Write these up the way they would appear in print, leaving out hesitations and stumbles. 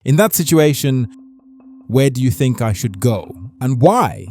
In that situation, where do you think I should go? And why?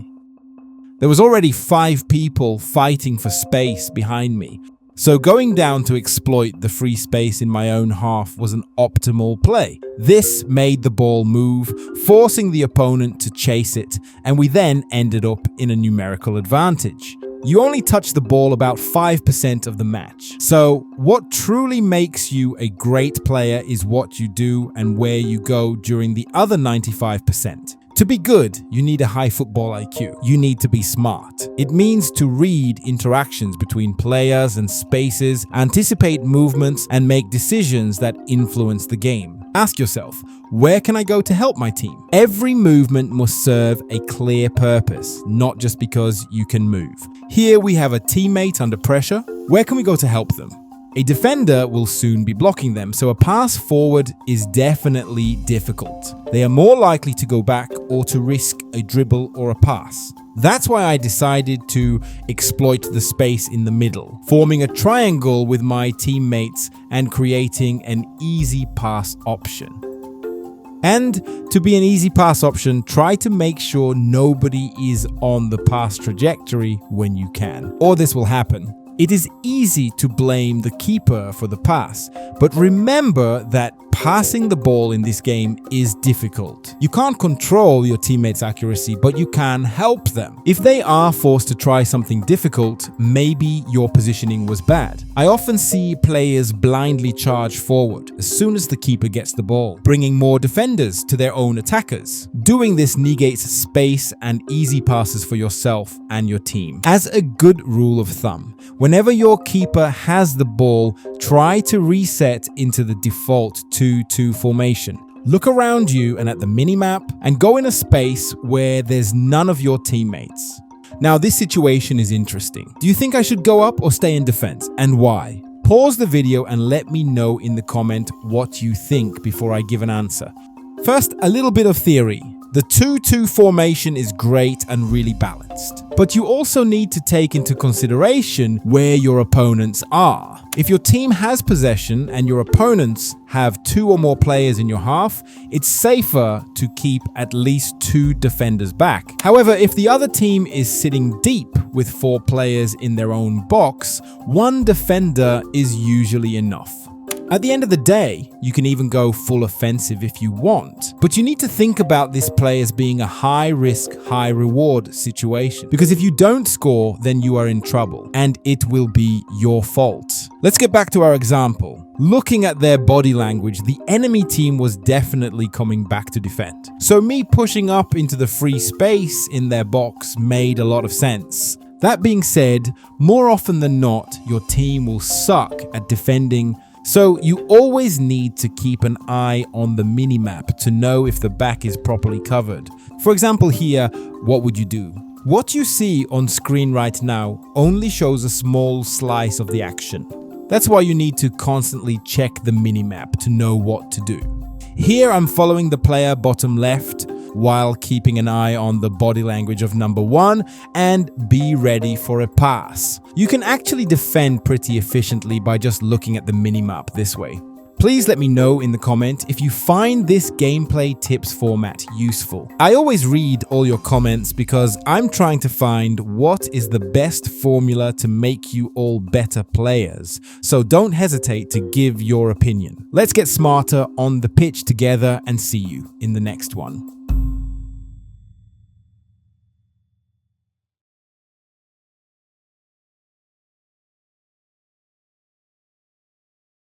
There was already 5 people fighting for space behind me, so going down to exploit the free space in my own half was an optimal play. This made the ball move, forcing the opponent to chase it, and we then ended up in a numerical advantage. You only touch the ball about 5% of the match. So what truly makes you a great player is what you do and where you go during the other 95%. To be good, you need a high football IQ. You need to be smart. It means to read interactions between players and spaces, anticipate movements, and make decisions that influence the game. Ask yourself, where can I go to help my team? Every movement must serve a clear purpose, not just because you can move. Here we have a teammate under pressure. Where can we go to help them? A defender will soon be blocking them, so a pass forward is definitely difficult. They are more likely to go back or to risk a dribble or a pass. That's why I decided to exploit the space in the middle, forming a triangle with my teammates and creating an easy pass option. And to be an easy pass option, try to make sure nobody is on the pass trajectory when you can, or this will happen. It is easy to blame the keeper for the pass, but remember that passing the ball in this game is difficult. You can't control your teammates' accuracy, but you can help them. If they are forced to try something difficult, maybe your positioning was bad. I often see players blindly charge forward as soon as the keeper gets the ball, bringing more defenders to their own attackers. Doing this negates space and easy passes for yourself and your team. As a good rule of thumb, whenever your keeper has the ball, try to reset into the default 2-2 formation. Look around you and at the minimap and go in a space where there's none of your teammates. Now this situation is interesting. Do you think I should go up or stay in defense, and why? Pause the video and let me know in the comment what you think before I give an answer. First, a little bit of theory. The 2-2 formation is great and really balanced, but you also need to take into consideration where your opponents are. If your team has possession and your opponents have 2 or more players in your half, it's safer to keep at least 2 defenders back. However, if the other team is sitting deep with 4 players in their own box, 1 defender is usually enough. At the end of the day, you can even go full offensive if you want, but you need to think about this play as being a high risk, high reward situation, because if you don't score, then you are in trouble and it will be your fault. Let's get back to our example. Looking at their body language, the enemy team was definitely coming back to defend. So me pushing up into the free space in their box made a lot of sense. That being said, more often than not, your team will suck at defending. So you always need to keep an eye on the minimap to know if the back is properly covered. For example here, what would you do? What you see on screen right now only shows a small slice of the action. That's why you need to constantly check the minimap to know what to do. Here I'm following the player bottom left while keeping an eye on the body language of number 1 and be ready for a pass. You can actually defend pretty efficiently by just looking at the minimap this way. Please let me know in the comment if you find this gameplay tips format useful. I always read all your comments because I'm trying to find what is the best formula to make you all better players. So don't hesitate to give your opinion. Let's get smarter on the pitch together and see you in the next one.